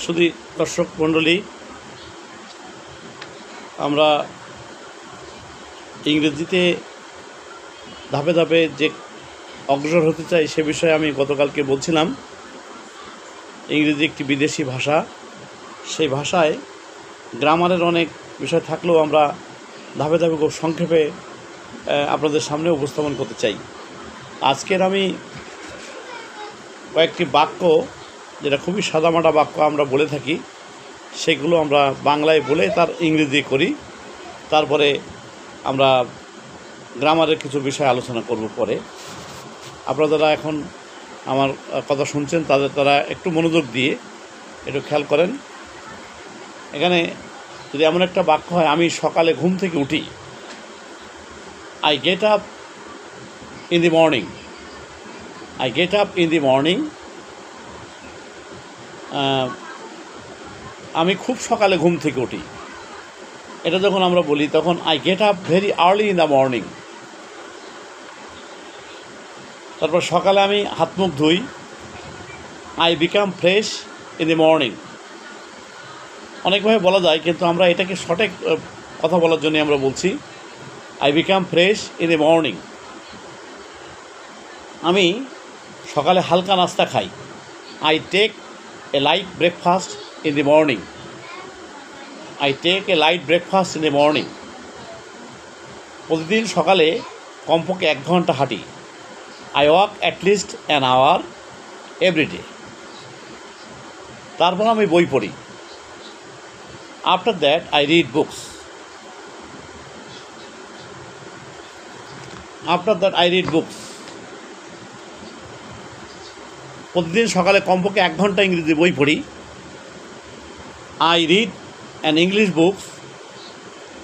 শুধু দর্শক মণ্ডলী, আমরা ইংরেজিতে ধাপে ধাপে যে অগ্রসর হতে চাই সে বিষয়ে আমি গতকালকে বলছিলাম। ইংরেজি একটি বিদেশি ভাষা, সেই ভাষায় গ্রামারের অনেক বিষয় থাকলেও আমরা ধাপে ধাপে খুব সংক্ষেপে আপনাদের সামনে উপস্থাপন করতে চাই। আজকের আমি কয়েকটি বাক্য, যেটা খুবই সাদামাটা বাক্য আমরা বলে থাকি, সেগুলো আমরা বাংলায় বলে তার ইংরেজি করি। তারপরে আমরা গ্রামারের কিছু বিষয় আলোচনা করব। পরে আপনারা যারা এখন আমার কথা শুনছেন তারা একটু মনোযোগ দিয়ে একটু খেয়াল করেন। এখানে যদি এমন একটা বাক্য হয়, আমি সকালে ঘুম থেকে উঠি, I get up in the morning. I get up in the morning, আমি খুব সকালে ঘুম থেকে উঠি। এটা যখন আমরা বলি তখন I get up very early in the morning. তারপর সকালে আমি হাত মুখ ধুই, I become fresh in the morning. অনেকভাবে বলা যায়, কিন্তু আমরা এটাকে সঠিক কথা বলার জন্য আমরা বলছি I become fresh in the morning. আমি সকালে হালকা নাস্তা খাই, I take a light breakfast in the morning. I take a light breakfast in the morning. প্রতিদিন সকালে কমপক্ষে 1 ঘন্টা হাঁটি, I walk at least an hour everyday. তারপর আমি বই পড়ি, after that I read books. After that I read books. প্রতিদিন সকালে কমপক্ষে 1 ঘন্টা ইংরেজি বই পড়ি, I read an English books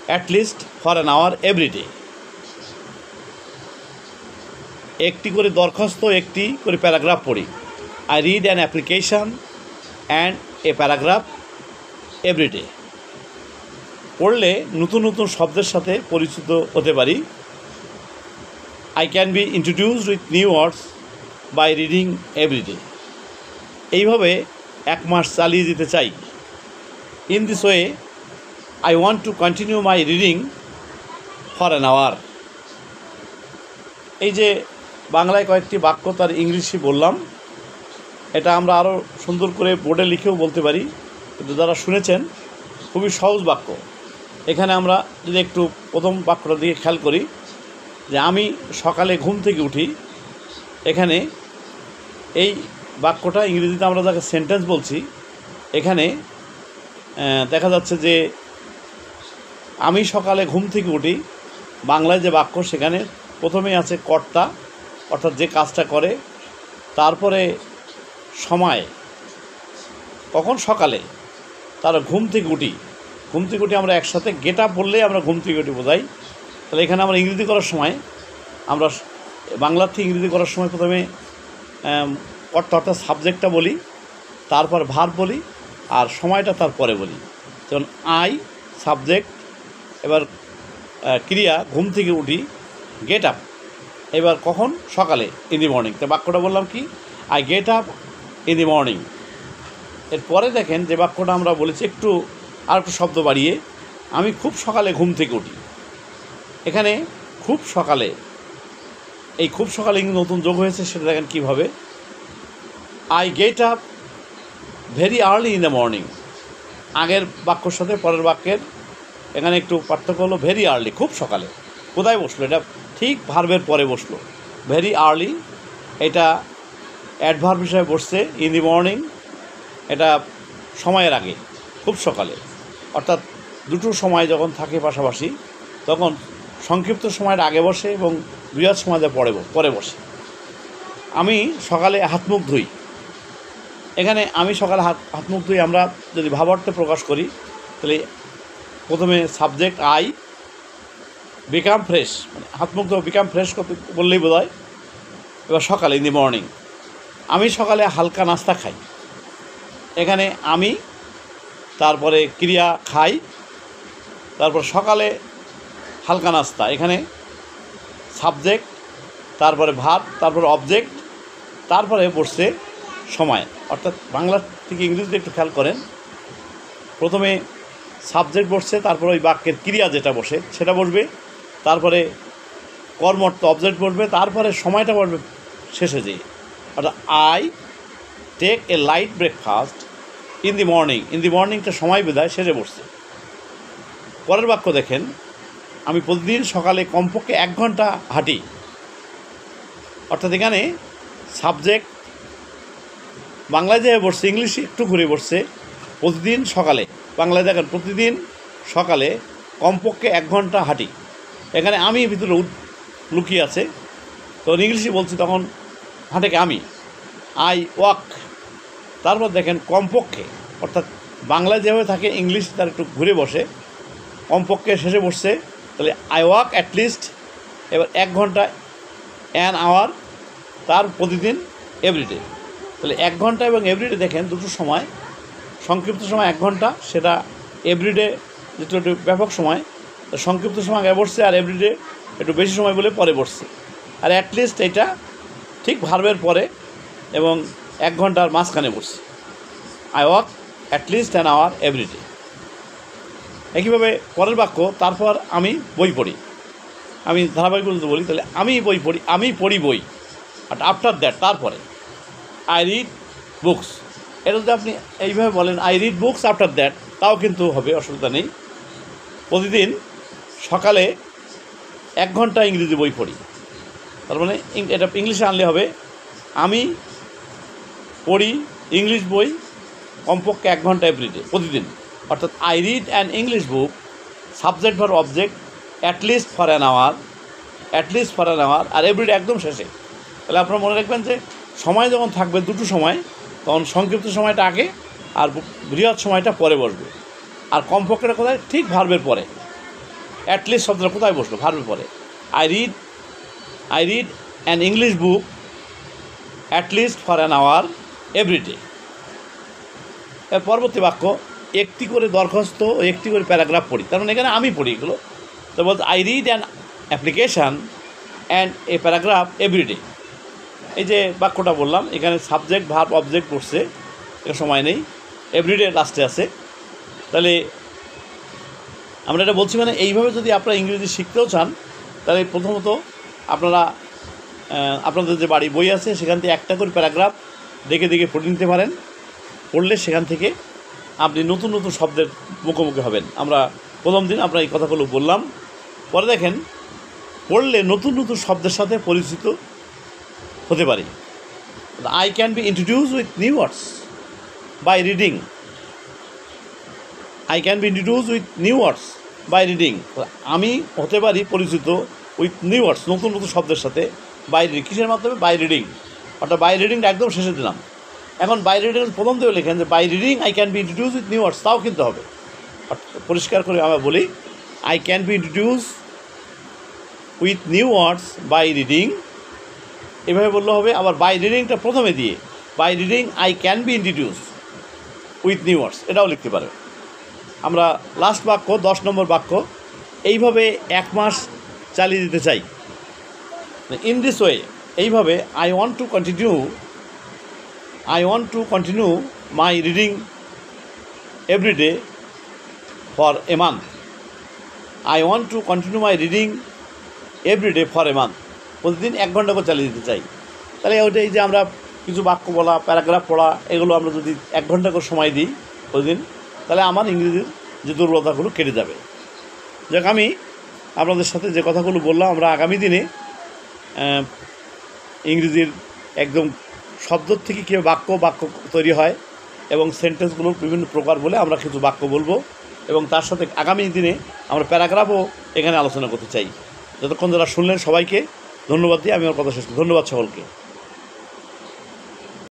at least for an hour everyday. একটি করে দরখাস্ত, একটি করে প্যারাগ্রাফ পড়ি, I read an application and a paragraph everyday. পড়লে নতুন নতুন শব্দের সাথে পরিচিত হতে পারি, I can be introduced with new words by reading everyday. এইভাবে 1 মাস চালিয়ে যেতে চাই। In this way I want to continue my reading for an hour. এই যে বাংলায় কয়েকটি বাক্য, তার ইংলিশে বললাম, এটা আমরা আরও সুন্দর করে বোর্ডে লিখেও বলতে পারি, কিন্তু যারা শুনেছেন খুবই সহজ বাক্য। এখানে আমরা যদি একটু প্রথম বাক্যটা দিয়ে খেয়াল করি, যে আমি সকালে ঘুম থেকে উঠি, এখানে এই বাক্যটা ইংরেজিতে আমরা যাকে সেন্টেন্স বলছি, এখানে দেখা যাচ্ছে যে আমি সকালে ঘুম থেকে উঠি, বাংলায় যে বাক্য সেখানে প্রথমেই আছে কর্তা, অর্থাৎ যে কাজটা করে, তারপরে সময়, কখন, সকালে, তার ঘুম থেকে উঠি। ঘুম থেকে উঠি আমরা একসাথে গেট আপ বললেই আমরা ঘুম থেকে উঠি বোঝাই। তাহলে এখানে আমরা ইংরেজি করার সময়, আমরা বাংলার থেকে ইংরেজি করার সময় প্রথমে কর্তা অর্থাৎ সাবজেক্টটা বলি, তারপর ভার্ব বলি, আর সময়টা তারপরে বলি। যেমন আই সাবজেক্ট, এবার ক্রিয়া ঘুম থেকে উঠি, গেট আপ, এবার কখন, সকালে, ইন দি মর্নিং। তো বাক্যটা বললাম কি, I get up in the morning. এরপরে দেখেন যে বাক্যটা আমরা বলেছি আর একটু শব্দ বাড়িয়ে, আমি খুব সকালে ঘুম থেকে উঠি। এখানে খুব সকালে, এই খুব সকালে নতুন যোগ হয়েছে, সেটা দেখেন কীভাবে, I get up very early in the morning. আগের বাক্যর সাথে পরের বাক্যের এখানে একটু পার্থক্য হলো, ভেরি আর্লি, খুব সকালে। কোথায় বসলো? এটা ঠিক ভার্বের পরে বসলো, ভেরি আর্লি। এটা অ্যাডভার্ব হিসাবে বসছে, ইন দি মর্নিং এটা সময়ের আগে, খুব সকালে, অর্থাৎ দুটো সময় যখন থাকে পাশাপাশি, তখন সংক্ষিপ্ত সময়ের আগে বসে এবং বৃহৎ সময়ের পরে বসে। আমি সকালে হাত মুখ ধুই। এখানে আমি সকালে হাত মুখ ধুই, আমরা যদি ভাবার্থে প্রকাশ করি, তাহলে প্রথমে সাবজেক্ট আই, বিকাম ফ্রেশ, মানে হাত মুখ ধোয়া, বিকাম ফ্রেশ করতে বললেই বোধ হয়। এবার সকালে, ইন দি মর্নিং, আমি সকালে হালকা নাস্তা খাই। এখানে আমি, তারপরে ক্রিয়া খাই, তারপর সকালে হালকা নাস্তা, এখানে সাবজেক্ট, তারপরে ভার্ব, তারপরে অবজেক্ট, তারপরে বসছে সময়, অর্থাৎ বাংলা থেকে ইংরেজিতে একটু খেয়াল করেন। প্রথমে সাবজেক্ট বসছে, তারপরে ওই বাক্যের ক্রিয়া যেটা বসে সেটা বসবে, তারপরে কর্ম অর্থ অবজেক্ট বসবে, তারপরে সময়টা বসবে শেষে যেয়ে। অর্থাৎ I take a light breakfast in the morning. In the মর্নিংটা সময় বোঝায়, শেষে বসছে। পরের বাক্য দেখেন, আমি প্রতিদিন সকালে কমপক্ষে 1 ঘন্টা হাঁটি। অর্থাৎ এখানে সাবজেক্ট বাংলায় যেভাবে বসছে, ইংলিশে একটু ঘুরে বসছে। প্রতিদিন সকালে, বাংলায় দেখেন প্রতিদিন সকালে কমপক্ষে 1 ঘন্টা হাঁটি। এখানে আমি ভিতরে লুকিয়ে আছে, তখন ইংলিশে বলছি, তখন হাঁটেকে আমি, আই ওয়াক। তারপর দেখেন কমপক্ষে, অর্থাৎ বাংলায় যেভাবে থাকে ইংলিশ তার একটু ঘুরে বসে, কমপক্ষে শেষে বসছে। তাহলে আই ওয়াক অ্যাটলিস্ট, এবার 1 ঘন্টা, অ্যান আওয়ার, তার প্রতিদিন, এভরিডে। তাহলে 1 ঘন্টা এবং এভরিডে দেখেন দুটো সময়, সংক্ষিপ্ত সময় 1 ঘন্টা, সেটা এভরিডে যেটা একটু ব্যাপক সময়, সংক্ষিপ্ত সময় আগে বসছে, আর এভরিডে একটু বেশি সময় বলে পরে বসছে। আর অ্যাটলিস্ট এটা ঠিক ভার্বের পরে এবং 1 ঘন্টার মাঝখানে বসছে। I walk at least an hour everyday. একইভাবে পরের বাক্য, তারপর আমি বই পড়ি। আমি ধারাবাহিকগুলো বলি, তাহলে আমি বই পড়ি, আমি পড়ি বই। আর আফটার দ্যাট, তারপরে আই রিড বুকস। এটা যদি আপনি এইভাবে বলেন I read books after that, তাও কিন্তু হবে, অসুবিধা নেই। প্রতিদিন সকালে 1 ঘন্টা ইংরেজি বই পড়ি। তার মানে এটা ইংলিশে আনলে হবে, আমি পড়ি ইংলিশ বই কমপক্ষে 1 ঘন্টা এভরিডে, প্রতিদিন। অর্থাৎ I read an English book, subject verb object, at least for an hour, at least for an hour, আর এভরিডে একদম শেষে। তাহলে আপনারা মনে রাখবেন যে সময় যখন থাকবে দুটো সময়, তখন সংক্ষিপ্ত সময়টা আগে আর বৃহৎ সময়টা পরে বসবে। আর কমপক্ষেটা কোথায়? ঠিক ভার্বের পরে। অ্যাটলিস্ট শব্দটা কোথায় বসলো? ভার্বের পরে। I read an English book at least for an hour everyday. এর পরবর্তী বাক্য, একটি করে দরখাস্ত ও একটি করে প্যারাগ্রাফ পড়ি। তার মানে এখানে আমি পড়ি এগুলো। তো বলতে I read an application and a paragraph everyday. এই যে বাক্যটা বললাম, এখানে সাবজেক্ট ভার্ব অবজেক্ট পড়ছে, এর সময় নেই, এভরিডে লাস্টে আছে। তাহলে আমরা এটা বলছি, মানে এইভাবে যদি আপনারা ইংরেজি শিখতেও চান, তাহলে প্রথমত আপনারা আপনাদের যে বাড়ি বই আছে সেখান থেকে একটা করে প্যারাগ্রাফ দেখে দেখে পড়ে নিতে পারেন। পড়লে সেখান থেকে আপনি নতুন নতুন শব্দের মুখোমুখি হবেন। আমরা প্রথম দিন আমরা এই কথাগুলো বললাম। পরে দেখেন, পড়লে নতুন নতুন শব্দের সাথে পরিচিত হতে পারি। I can be introduce with new words by reading. I can be introduce with new words by reading. আমি হতে পারি পরিচিত উইথ নিউ ওয়ার্ডস, নতুন নতুন শব্দের সাথে, বাই রিডিং। কিসের মাধ্যমে? By reading. অর্থাৎ বাই রিডিংটা একদম শেষে দিলাম। এখন বাই রিডিং প্রথম থেকে লেখেন যে by reading I can be introduce with new words, তাও কিন্তু হবে। পরিষ্কার করে আমরা বলি, I can be introduce with new words by reading, এভাবে বললে হবে। আবার বাই রিডিংটা প্রথমে দিয়ে, by reading I can be introduce with new words, এটাও লিখতে পারে। আমরা লাস্ট বাক্য, 10 নম্বর বাক্য, এইভাবে 1 মাস চালিয়ে দিতে চাই। ইন দিস ওয়ে, এইভাবে I want to continue my reading everyday for a month. I want to continue my reading everyday for a month. প্রতিদিন 1 ঘন্টা করে চালিয়ে দিতে চাই। তাহলে ওইটাই যে আমরা কিছু বাক্য বলা, প্যারাগ্রাফ পড়া, এগুলো আমরা যদি 1 ঘন্টা করে সময় দিই প্রতিদিন, তাহলে আমার ইংরেজির যে দুর্বলতাগুলো কেটে যাবে। যাক, আমি আপনাদের সাথে যে কথাগুলো বললাম, আমরা আগামী দিনে ইংরেজির একদম শব্দ থেকে কীভাবে বাক্য তৈরি হয় এবং সেন্টেন্সগুলোর বিভিন্ন প্রকার বলে আমরা কিছু বাক্য বলবো, এবং তার সাথে আগামী দিনে আমরা প্যারাগ্রাফও এখানে আলোচনা করতে চাই। যতক্ষণ যারা শুনলেন সবাইকে ধন্যবাদ দিয়ে আমি আমার কথা শেষ করি। ধন্যবাদ সকলকে।